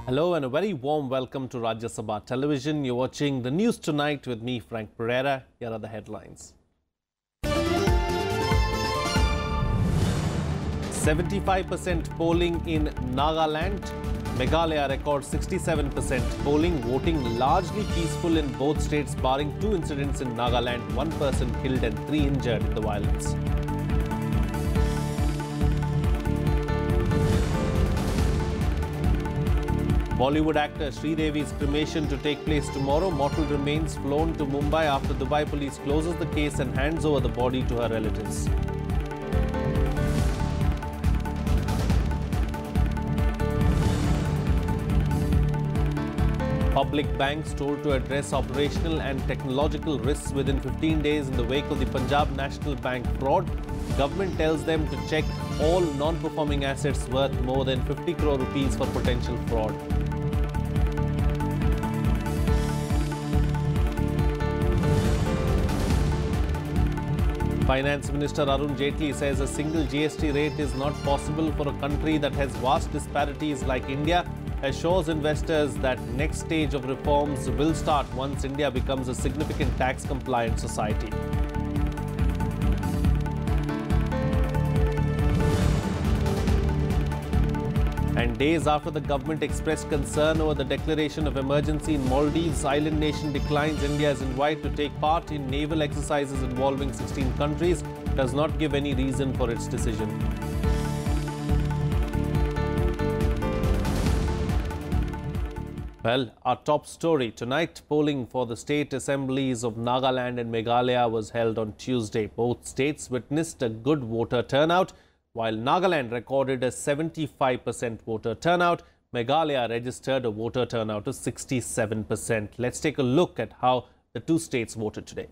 Hello and a very warm welcome to Rajya Sabha television. You're watching the news tonight with me, Frank Pereira. Here are the headlines. 75% polling in Nagaland. Meghalaya records 67% polling. Voting largely peaceful in both states, barring 2 incidents in Nagaland. 1 person killed and 3 injured in the violence. Bollywood actor Sridevis' cremation to take place tomorrow. Mortal remains flown to Mumbai after Dubai police closes the case and hands over the body to her relatives. Public banks told to address operational and technological risks within 15 days in the wake of the Punjab National Bank fraud. Government tells them to check all non-performing assets worth more than 50 crore rupees for potential fraud. Finance Minister Arun Jaitley says a single GST rate is not possible for a country that has vast disparities like India. Assures investors that next stage of reforms will start once India becomes a significant tax-compliant society. And days after the government expressed concern over the declaration of emergency in Maldives, island nation declines India's invite to take part in naval exercises involving 16 countries, does not give any reason for its decision. Well, our top story tonight, polling for the state assemblies of Nagaland and Meghalaya was held on Tuesday. Both states witnessed a good voter turnout. While Nagaland recorded a 75% voter turnout, Meghalaya registered a voter turnout of 67%. Let's take a look at how the two states voted today.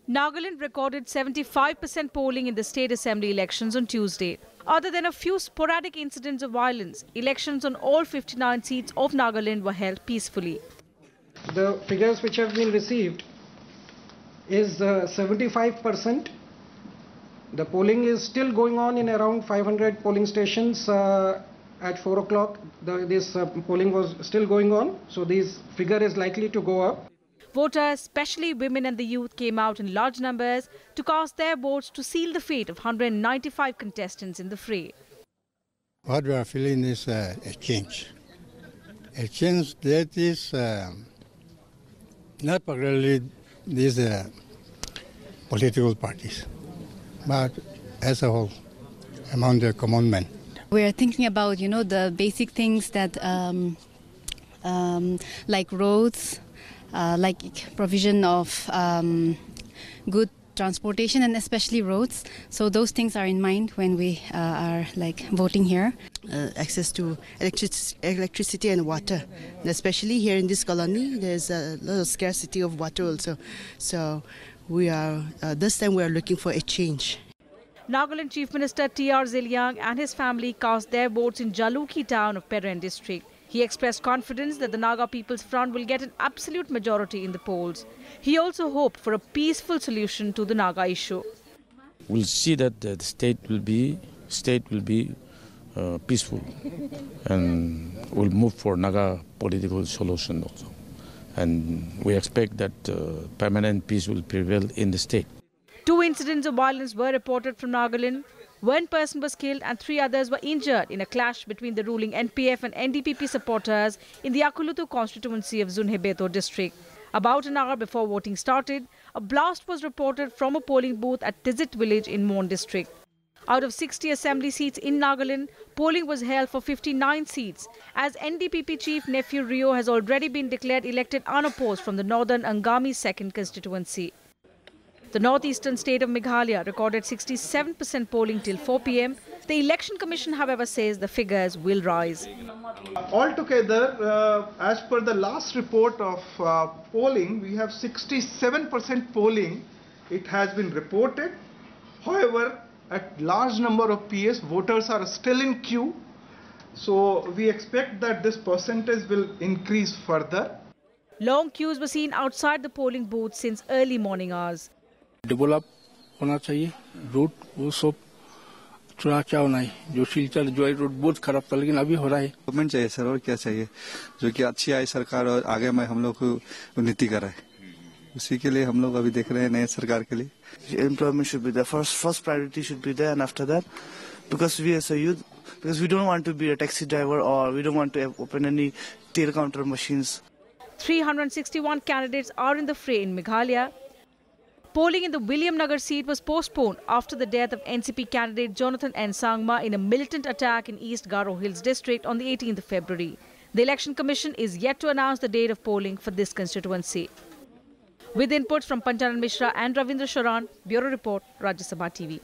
Nagaland recorded 75% polling in the state assembly elections on Tuesday. Other than a few sporadic incidents of violence, elections on all 59 seats of Nagaland were held peacefully. The figures which have been received is 75%. The polling is still going on in around 500 polling stations at 4 o'clock. This polling was still going on, so this figure is likely to go up. Voters, especially women and the youth, came out in large numbers to cast their votes to seal the fate of 195 contestants in the fray. What we are feeling is a change. A change that is not particularly these political parties, but as a whole, among the common men. We are thinking about, the basic things that like roads, like provision of good transportation and especially roads. So those things are in mind when we are voting here. Access to electricity and water. Especially here in this colony, there's a lot of scarcity of water also. So we are, this time we are looking for a change. Nagaland Chief Minister T.R. Ziliang and his family cast their votes in Jaluki town of Peren district. He expressed confidence that the Naga People's Front will get an absolute majority in the polls. He also hoped for a peaceful solution to the Naga issue. We'll see that the state will be peaceful, and we'll move for Naga political solution also. And we expect that permanent peace will prevail in the state. 2 incidents of violence were reported from Nagaland. 1 person was killed and 3 others were injured in a clash between the ruling NPF and NDPP supporters in the Akulutu constituency of Zunhebeto district. About an hour before voting started, a blast was reported from a polling booth at Tizit village in Mon district. Out of 60 assembly seats in Nagaland, polling was held for 59 seats, as NDPP chief nephew Rio has already been declared elected unopposed from the northern Angami 2nd constituency. The northeastern state of Meghalaya recorded 67% polling till 4 p.m. The Election Commission, however, says the figures will rise. Altogether, as per the last report of polling, we have 67% polling. It has been reported. However, a large number of PS voters are still in queue. So we expect that this percentage will increase further. Long queues were seen outside the polling booth since early morning hours. Develop होना चाहिए root वो सब थोड़ा अच्छा होना है जो सिलचर जो रूट बहुत खराब था लेकिन अभी हो रहा है गवर्नमेंट चाहिए सर और क्या चाहिए जो कि अच्छी आए सरकार और आगे में हम लोग को उन्नति करे उसी के लिए हम लोग अभी देख रहे हैं नए सरकार के लिए employment should be the first priority should be there, and after that, because we as a youth, because we don't want to be a taxi driver or we don't want to open any tail counter machines. 361 candidates are in the fray in Meghalaya. Polling in the William Nagar seat was postponed after the death of NCP candidate Jonathan N. Sangma in a militant attack in East Garo Hills district on the 18th of February. The Election Commission is yet to announce the date of polling for this constituency. With inputs from Panchanan Mishra and Ravindra Sharan, Bureau Report, Rajya Sabha TV.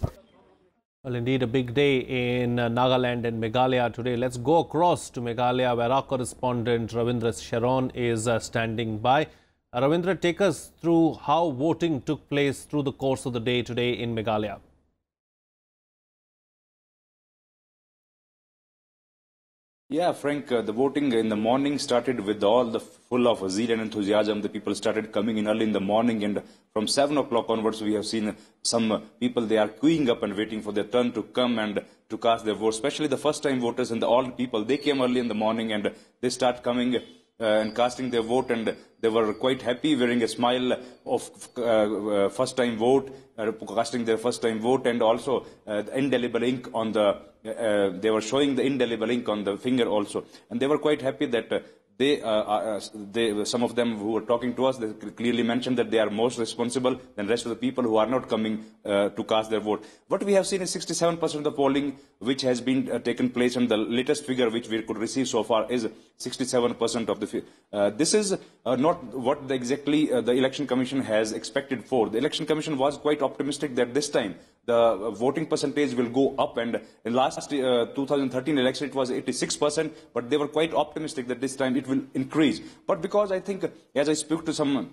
Well, indeed, a big day in Nagaland and Meghalaya today. Let's go across to Meghalaya, where our correspondent Ravindra Sharan is standing by. Ravindra, take us through how voting took place through the course of the day today in Meghalaya. Yeah, Frank, the voting in the morning started with all the full of zeal and enthusiasm. The people started coming in early in the morning, and from 7 o'clock onwards, we have seen some people, they are queuing up and waiting for their turn to come and to cast their vote, especially the first-time voters and the old people. They came early in the morning and they start coming and casting their vote, and they were quite happy, wearing a smile of first-time vote, casting their first-time vote, and also the indelible ink on the, they were showing the indelible ink on the finger also. And they were quite happy that some of them who were talking to us, they clearly mentioned that they are most responsible than the rest of the people who are not coming to cast their vote. What we have seen is 67% of the polling which has been taken place, and the latest figure which we could receive so far is 67% of the. This is not what exactly the Election Commission has expected for. The Election Commission was quite optimistic that this time the voting percentage will go up, and in last 2013 election it was 86%, but they were quite optimistic that this time it will increase. But because I think, as I spoke to some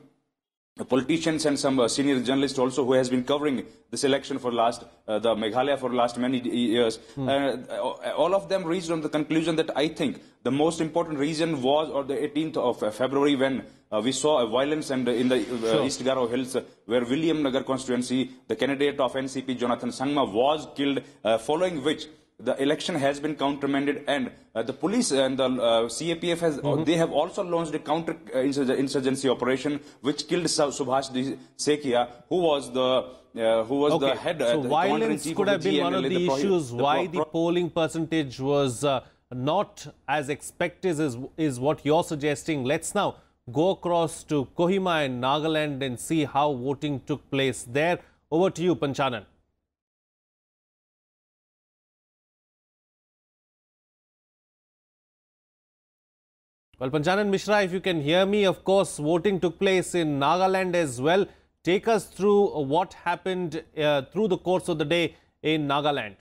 politicians and some senior journalists also who has been covering this election for last, the Meghalaya for last many years, all of them reached on the conclusion that I think the most important reason was on the 18th of February when we saw a violence and in the East Garo Hills where William Nagar constituency, the candidate of NCP Jonathan Sangma was killed, following which the election has been countermanded, and the police and the CAPF has they have also launched a counter insurgency operation which killed Subhash Sekia, who was the head. So violence could have been one of the issues why the polling percentage was not as expected is what you're suggesting. Let's now go across to Kohima and Nagaland and see how voting took place there. Over to you, Panchanan. Well, Panchanan Mishra, if you can hear me, of course, voting took place in Nagaland as well. Take us through what happened through the course of the day in Nagaland.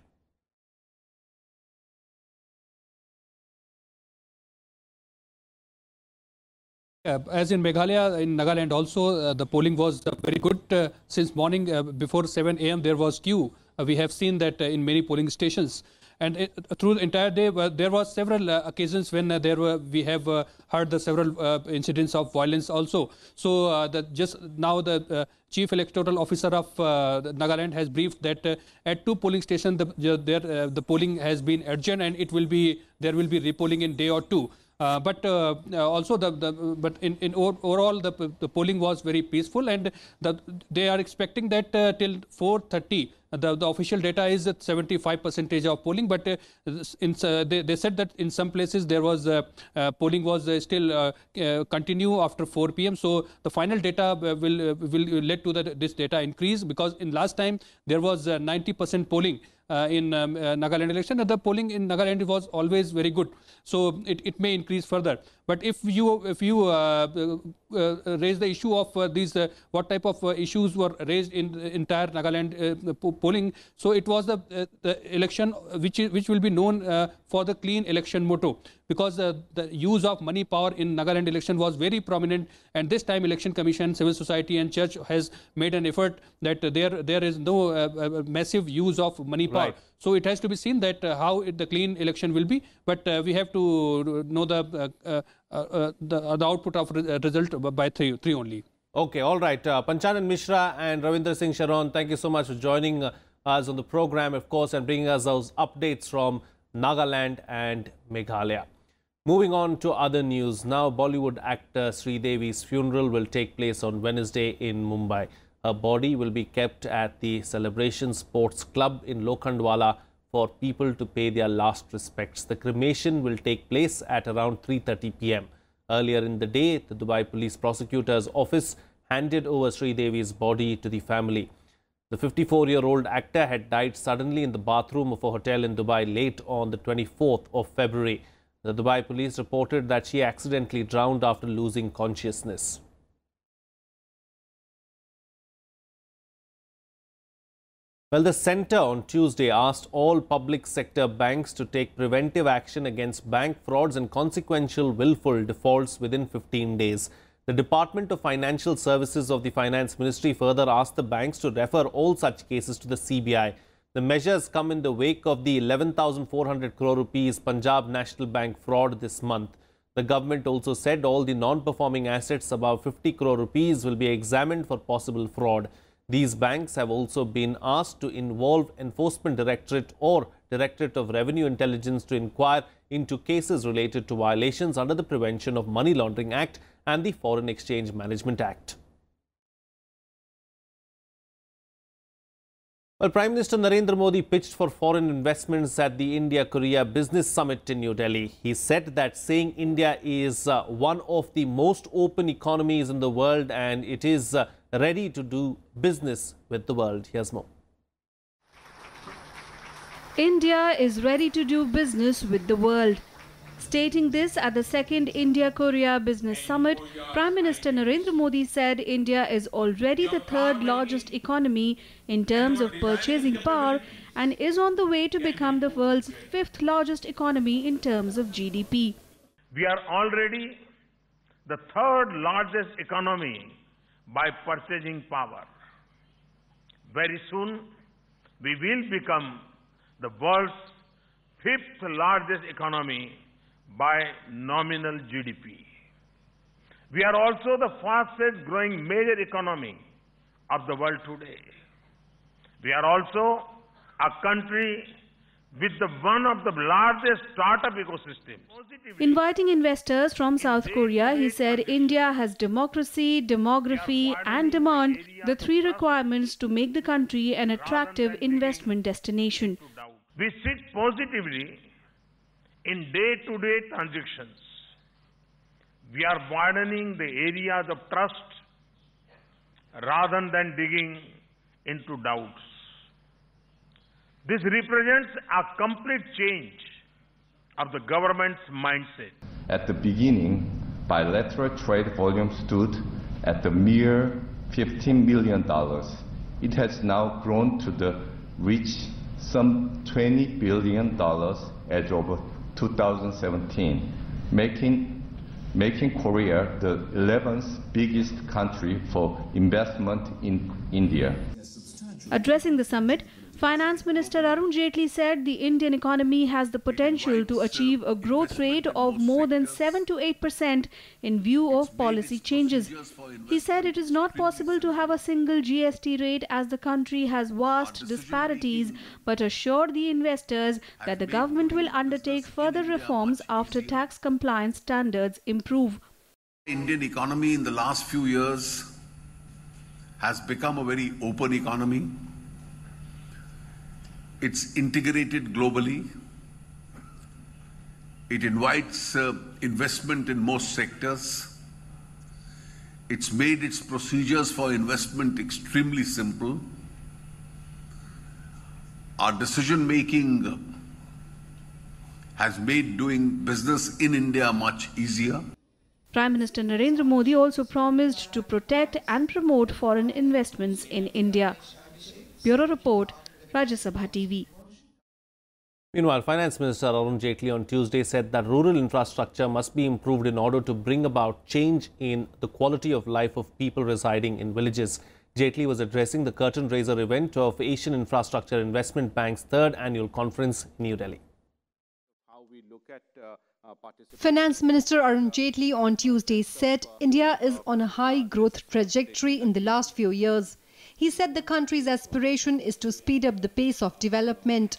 As in Meghalaya, in Nagaland also, the polling was very good. Since morning, before 7 a.m., there was queue. We have seen that in many polling stations. And through the entire day, there was several occasions when we have heard the several incidents of violence also. So just now the Chief Electoral Officer of Nagaland has briefed that at 2 polling stations the polling has been adjourned, and there will be repolling in day or 2. But also overall the polling was very peaceful, and they are expecting that till 4:30 the official data is at 75% of polling. But they said that in some places there was polling was still continue after 4 p.m. So the final data will lead to this data increase, because in last time there was 90% polling in Nagaland election, and the polling in Nagaland was always very good. So it may increase further. But if you raise the issue of these, what type of issues were raised in the entire Nagaland polling, so it was the election which will be known for the clean election motto, because the use of money power in Nagaland election was very prominent, and this time Election Commission, civil society and church has made an effort that there is no massive use of money power. Right. So it has to be seen that how the clean election will be. But we have to know the output of result by three only. Okay, all right. Panchanan Mishra and Ravinder Singh Sharon, thank you so much for joining us on the program, of course, and bringing us those updates from Nagaland and Meghalaya. Moving on to other news. Now, Bollywood actor Sridevis Funeral will take place on Wednesday in Mumbai. Her body will be kept at the Celebration Sports Club in Lokhandwala for people to pay their last respects. The cremation will take place at around 3:30 p.m. Earlier in the day, the Dubai Police Prosecutor's Office handed over Sridevi's body to the family. The 54-year-old actor had died suddenly in the bathroom of a hotel in Dubai late on the 24th of February. The Dubai police reported that she accidentally drowned after losing consciousness. Well, the centre on Tuesday asked all public sector banks to take preventive action against bank frauds and consequential willful defaults within 15 days. The Department of Financial Services of the Finance Ministry further asked the banks to refer all such cases to the CBI. The measures come in the wake of the 11,400 crore rupees Punjab National Bank fraud this month. The government also said all the non-performing assets above 50 crore rupees will be examined for possible fraud. These banks have also been asked to involve Enforcement Directorate or Directorate of Revenue Intelligence to inquire into cases related to violations under the Prevention of Money Laundering Act and the Foreign Exchange Management Act. Well, Prime Minister Narendra Modi pitched for foreign investments at the India-Korea Business Summit in New Delhi. He said that saying India is one of the most open economies in the world and it is ready to do business with the world. Here's more. India is ready to do business with the world. Stating this at the second India-Korea Business Summit, Prime Minister Narendra Modi said India is already the third largest economy in terms of purchasing power and is on the way to become the world's fifth largest economy in terms of GDP. We are already the third largest economy by purchasing power. Very soon, we will become the world's fifth largest economy by nominal GDP. We are also the fastest growing major economy of the world today. We are also a country with one of the largest startup ecosystems. Inviting investors from South Korea, he said India has democracy, demography and demand, the three requirements to make the country an attractive investment destination. We sit positively in day-to-day transactions. We are widening the areas of trust rather than digging into doubts. This represents a complete change of the government's mindset. At the beginning, bilateral trade volume stood at the mere $15 million. It has now grown to reach some $20 billion as of 2017, making Korea the 11th biggest country for investment in India. Addressing the summit, Finance Minister Arun Jaitley said the Indian economy has the potential to achieve a growth rate of more than 7 to 8% in view of policy changes. He said it is not possible to have a single GST rate as the country has vast disparities, but assured the investors that the government will undertake further reforms after tax compliance standards improve. The Indian economy in the last few years has become a very open economy. It's integrated globally. It invites investment in most sectors. It's made its procedures for investment extremely simple. Our decision making has made doing business in India much easier. Prime Minister Narendra Modi also promised to protect and promote foreign investments in India. Bureau Report, Rajya Sabha TV. Meanwhile, Finance Minister Arun Jaitley on Tuesday said that rural infrastructure must be improved in order to bring about change in the quality of life of people residing in villages. Jaitley was addressing the curtain raiser event of Asian Infrastructure Investment Bank's third annual conference in New Delhi. Finance Minister Arun Jaitley on Tuesday said India is on a high growth trajectory in the last few years. He said the country's aspiration is to speed up the pace of development.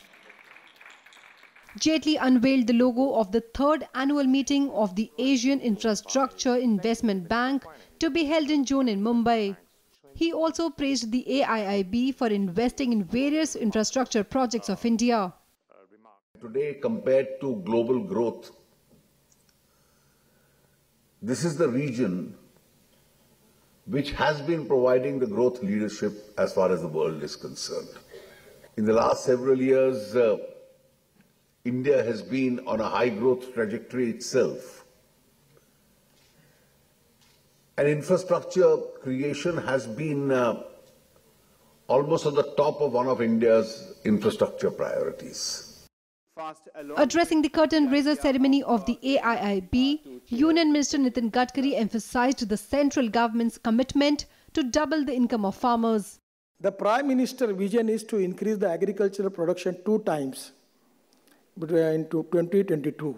Jaitley unveiled the logo of the third annual meeting of the Asian Infrastructure Investment Bank to be held in June in Mumbai. He also praised the AIIB for investing in various infrastructure projects of India. Today, compared to global growth, this is the region which has been providing the growth leadership as far as the world is concerned. In the last several years, India has been on a high growth trajectory itself. And infrastructure creation has been almost on the top of one of India's infrastructure priorities. Addressing the curtain raiser ceremony of the AIIB, Union Minister Nitin Gadkari emphasized the central government's commitment to double the income of farmers. The Prime Minister's vision is to increase the agricultural production 2 times in 2022.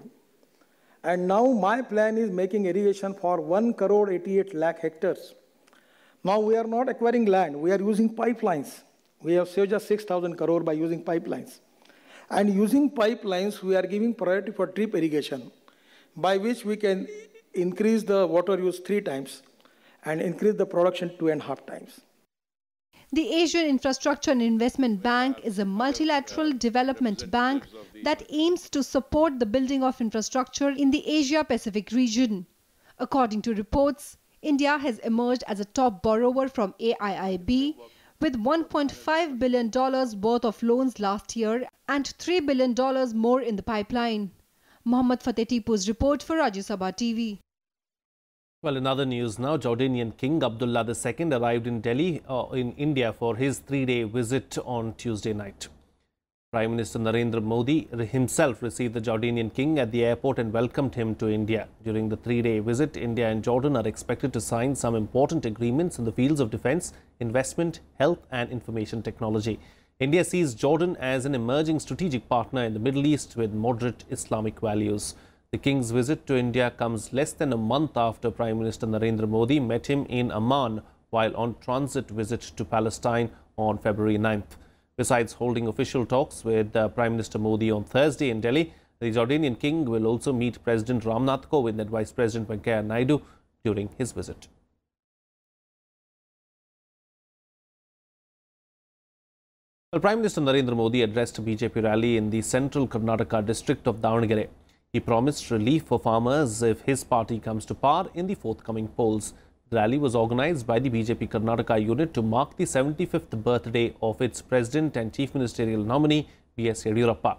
And now my plan is making irrigation for 1,88 lakh hectares. Now we are not acquiring land, we are using pipelines. We have saved just 6,000 crore by using pipelines. And using pipelines, we are giving priority for drip irrigation, by which we can increase the water use 3 times and increase the production 2.5 times. The Asian Infrastructure and Investment Bank is a multilateral development bank that aims to support the building of infrastructure in the Asia-Pacific region. According to reports, India has emerged as a top borrower from AIIB with $1.5 billion worth of loans last year and $3 billion more in the pipeline. Mohammad Fateh Tipu's report for Rajya Sabha TV. Well, in other news now, Jordanian King Abdullah II arrived in Delhi, in India for his 3-day visit on Tuesday night. Prime Minister Narendra Modi himself received the Jordanian King at the airport and welcomed him to India. During the 3-day visit, India and Jordan are expected to sign some important agreements in the fields of defense, investment, health and information technology. India sees Jordan as an emerging strategic partner in the Middle East with moderate Islamic values. The King's visit to India comes less than a month after Prime Minister Narendra Modi met him in Amman while on transit visit to Palestine on February 9th. Besides holding official talks with Prime Minister Modi on Thursday in Delhi, the Jordanian King will also meet President Ramnath Kovind and Vice President Venkaiah Naidu during his visit. Well, Prime Minister Narendra Modi addressed a BJP rally in the central Karnataka district of Davangere. He promised relief for farmers if his party comes to power in the forthcoming polls. The rally was organized by the BJP Karnataka unit to mark the 75th birthday of its president and chief ministerial nominee, B.S. Yediyurappa.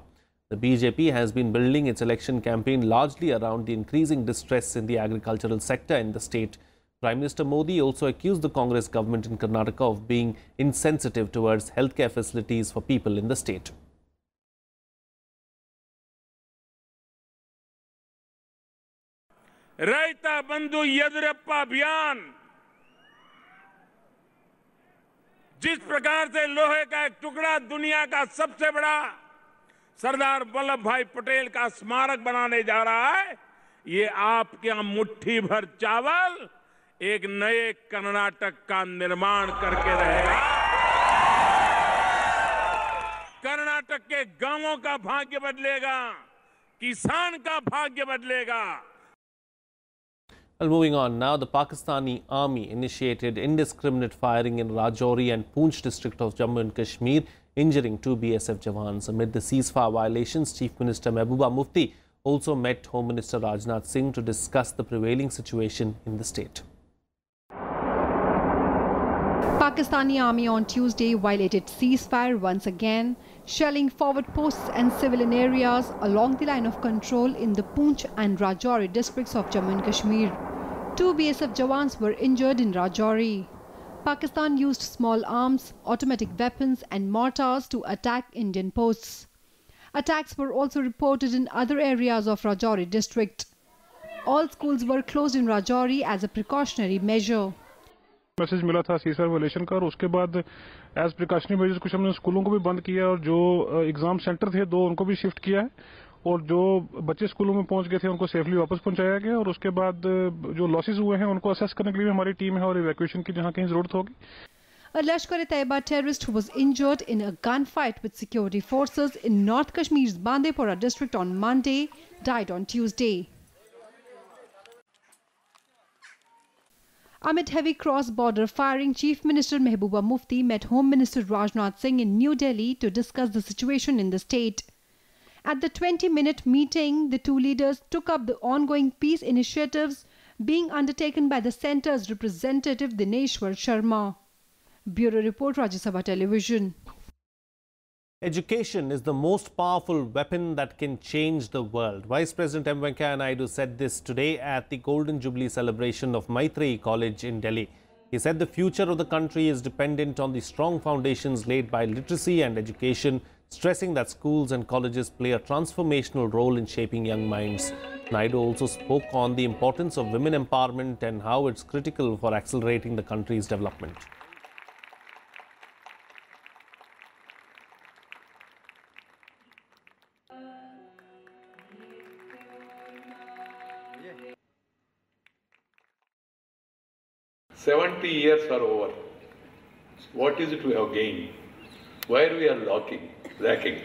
The BJP has been building its election campaign largely around the increasing distress in the agricultural sector in the state. Prime Minister Modi also accused the Congress government in Karnataka of being insensitive towards healthcare facilities for people in the state. रैता बंधु येदियुरप्पा अभियान जिस प्रकार से लोहे का एक टुकड़ा दुनिया का सबसे बड़ा सरदार वल्लभ भाई पटेल का स्मारक बनाने जा रहा है, ये आपके यहाँ मुट्ठी भर चावल एक नए कर्नाटक का निर्माण करके रहेगा। कर्नाटक के गांवों का भाग्य बदलेगा, किसान का भाग्य बदलेगा। Well, moving on now, the Pakistani army initiated indiscriminate firing in Rajouri and Poonch district of Jammu and Kashmir, injuring 2 BSF jawans. Amid the ceasefire violations, Chief Minister Mehbooba Mufti also met Home Minister Rajnath Singh to discuss the prevailing situation in the state. Pakistani army on Tuesday violated ceasefire once again, shelling forward posts and civilian areas along the line of control in the Poonch and Rajouri districts of Jammu and Kashmir. 2 BSF jawans were injured in Rajouri. Pakistan used small arms, automatic weapons and mortars to attack Indian posts. Attacks were also reported in other areas of Rajouri district. All schools were closed in Rajouri as a precautionary measure. Message मिला था ceasefire violation का, और उसके बाद as precautionary measures कुछ हमने स्कूलों को भी बंद किया और जो एग्जाम सेंटर थे 2 उनको भी शिफ्ट किया है, और जो बच्चे स्कूलों में पहुंच गए थे उनको सेफली वापस पहुंचाया गया, और उसके बाद जो लॉसेस हुए हैं उनको असेस करने के लिए हमारी टीम है और इवैक्यूएशन की जहां कहीं जरूरत होगी. A Lashkar-e-Taiba terrorist who was injured in a gunfight with security forces in North Kashmir's Bandepora district on Monday died on Tuesday. Amid heavy cross-border firing, Chief Minister Mehbooba Mufti met Home Minister Rajnath Singh in New Delhi to discuss the situation in the state. At the 20-minute meeting, the two leaders took up the ongoing peace initiatives being undertaken by the centre's representative Dineshwar Sharma. Bureau Report, Rajya Sabha Television. Education is the most powerful weapon that can change the world. Vice President M. Venkaiah Naidu said this today at the Golden Jubilee celebration of Maitreyi College in Delhi. He said the future of the country is dependent on the strong foundations laid by literacy and education, stressing that schools and colleges play a transformational role in shaping young minds. Naidu also spoke on the importance of women empowerment and how it's critical for accelerating the country's development. "70 years are over. What is it we have gained? Where we are lacking?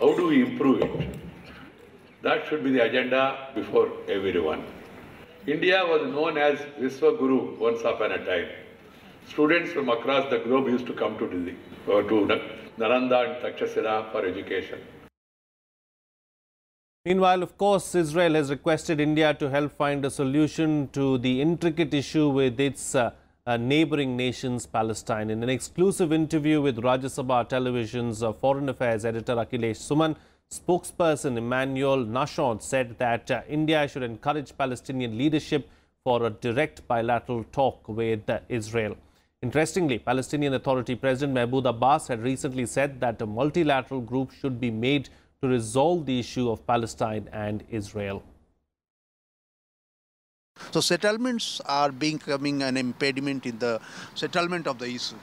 How do we improve it?" That should be the agenda before everyone. India was known as Vishwaguru once upon a time. Students from across the globe used to come to Delhi, or to Nalanda and Takshashila for education. Meanwhile, of course, Israel has requested India to help find a solution to the intricate issue with its neighboring nations, Palestine. In an exclusive interview with Rajya Sabha Television's Foreign Affairs editor Akhilesh Suman, spokesperson Emmanuel Nashon said that India should encourage Palestinian leadership for a direct bilateral talk with Israel. Interestingly, Palestinian Authority President Mahmoud Abbas had recently said that a multilateral group should be made to resolve the issue of Palestine and Israel. So settlements are becoming an impediment in the settlement of the issue.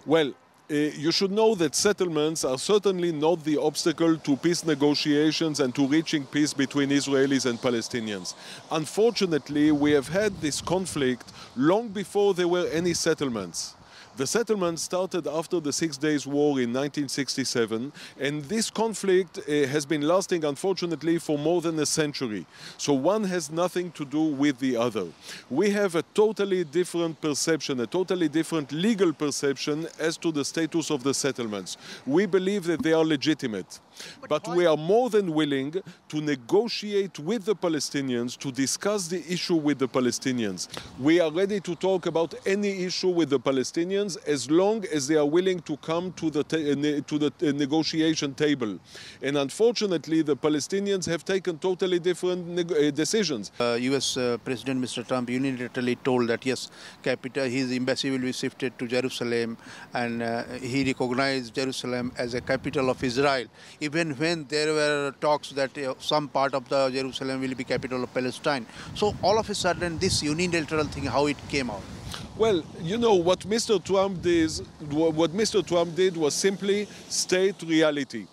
Well, you should know that settlements are certainly not the obstacle to peace negotiations and to reaching peace between Israelis and Palestinians. Unfortunately, we have had this conflict long before there were any settlements. The settlement started after the 6 Days War in 1967, and this conflict has been lasting, unfortunately, for more than a century. So one has nothing to do with the other. We have a totally different perception, a totally different legal perception as to the status of the settlements. We believe that they are legitimate, but we are more than willing to negotiate with the Palestinians, to discuss the issue with the Palestinians. We are ready to talk about any issue with the Palestinians as long as they are willing to come to the negotiation table. And unfortunately, the Palestinians have taken totally different decisions. US President Mr. Trump unilaterally told that yes, his embassy will be shifted to Jerusalem, and he recognized Jerusalem as a capital of Israel, even when there were talks that some part of the Jerusalem will be capital of Palestine. So all of a sudden, this unilateral thing, how it came out? Well, you know, what Mr. Trump did was simply state reality.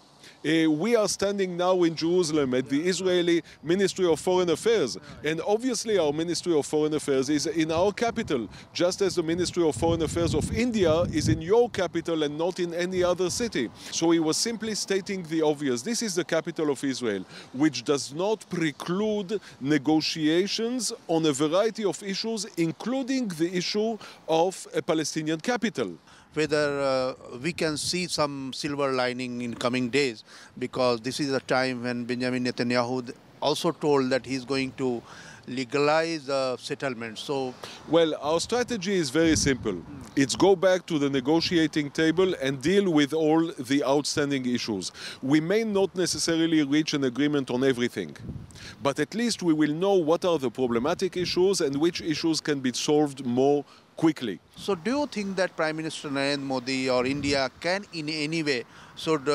We are standing now in Jerusalem at the Israeli Ministry of Foreign Affairs, and obviously our Ministry of Foreign Affairs is in our capital, just as the Ministry of Foreign Affairs of India is in your capital and not in any other city. So he was simply stating the obvious. This is the capital of Israel, which does not preclude negotiations on a variety of issues, including the issue of a Palestinian capital. Whether we can see some silver lining in coming days, because this is a time when Benjamin Netanyahu also told that he's going to legalize settlement. So, well, our strategy is very simple. It's go back to the negotiating table and deal with all the outstanding issues. We may not necessarily reach an agreement on everything, but at least we will know what are the problematic issues and which issues can be solved more quickly. So do you think that Prime Minister Narendra Modi or India can in any way should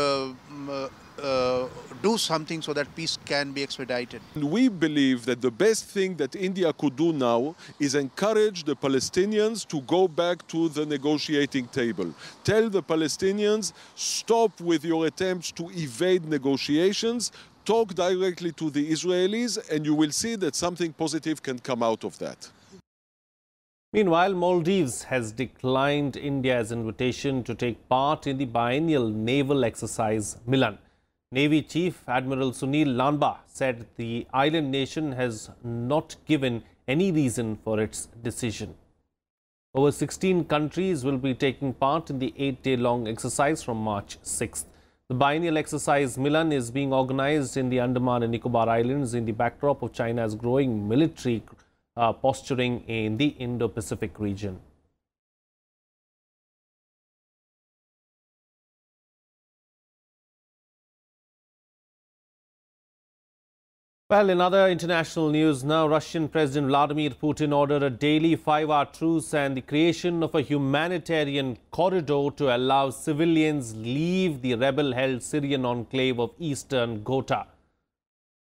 do something so that peace can be expedited. We believe that the best thing that India could do now is encourage the Palestinians to go back to the negotiating table. Tell the Palestinians, stop with your attempts to evade negotiations, talk directly to the Israelis, and you will see that something positive can come out of that. Meanwhile, Maldives has declined India's invitation to take part in the biennial naval exercise Milan. Navy Chief Admiral Sunil Lanba said the island nation has not given any reason for its decision. Over 16 countries will be taking part in the 8-day-long exercise from March 6th. The biennial exercise Milan is being organized in the Andaman and Nicobar Islands in the backdrop of China's growing military posturing in the Indo-Pacific region. Well, in other international news now, Russian President Vladimir Putin ordered a daily 5-hour truce and the creation of a humanitarian corridor to allow civilians leave the rebel-held Syrian enclave of eastern Ghouta.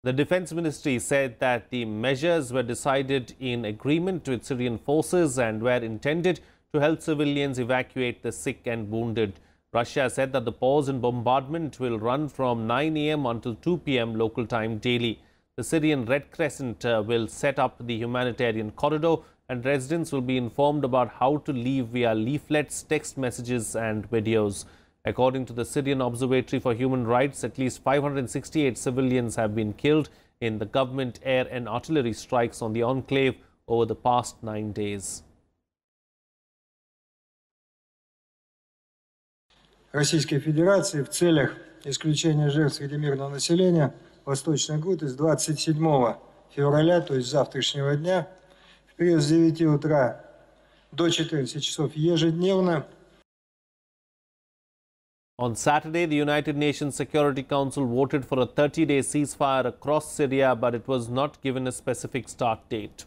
The Defense Ministry said that the measures were decided in agreement with Syrian forces and were intended to help civilians evacuate the sick and wounded. Russia said that the pause in bombardment will run from 9 a.m. until 2 p.m. local time daily. The Syrian Red Crescent will set up the humanitarian corridor and residents will be informed about how to leave via leaflets, text messages and videos. According to the Syrian Observatory for Human Rights, at least 568 civilians have been killed in the government air and artillery strikes on the enclave over the past 9 days. Российской Федерации в целях исключения жертв среди мирного населения Восточной Ghouta с 27 февраля, то есть завтрашнего дня, в период с 9 утра до 14 часов ежедневно. On Saturday, the United Nations Security Council voted for a 30-day ceasefire across Syria, but it was not given a specific start date.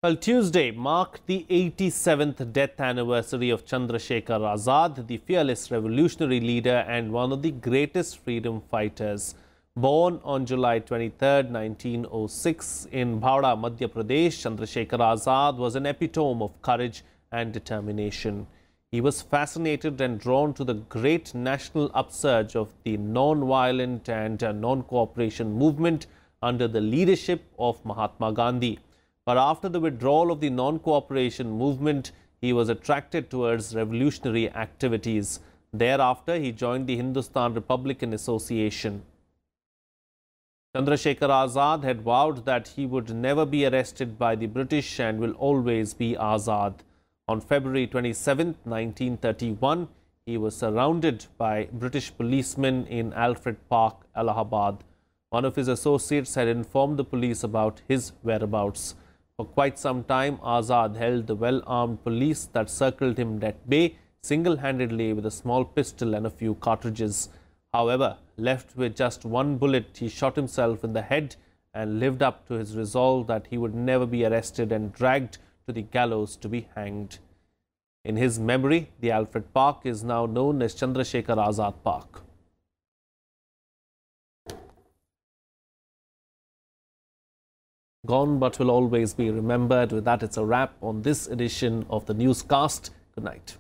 Well, Tuesday marked the 87th death anniversary of Chandrasekhar Azad, the fearless revolutionary leader and one of the greatest freedom fighters. Born on July 23, 1906 in Bhawda, Madhya Pradesh, Chandrasekhar Azad was an epitome of courage and determination. He was fascinated and drawn to the great national upsurge of the non-violent and non-cooperation movement under the leadership of Mahatma Gandhi. But after the withdrawal of the non-cooperation movement, he was attracted towards revolutionary activities. Thereafter, he joined the Hindustan Republican Association. Chandrasekhar Azad had vowed that he would never be arrested by the British and will always be Azad. On February 27, 1931, he was surrounded by British policemen in Alfred Park, Allahabad. One of his associates had informed the police about his whereabouts. For quite some time, Azad held the well-armed police that circled him at bay single-handedly with a small pistol and a few cartridges. However, left with just one bullet, he shot himself in the head and lived up to his resolve that he would never be arrested and dragged to the gallows to be hanged. In his memory, the Alfred Park is now known as Chandrasekhar Azad Park. Gone but will always be remembered. With that, it's a wrap on this edition of the newscast. Good night.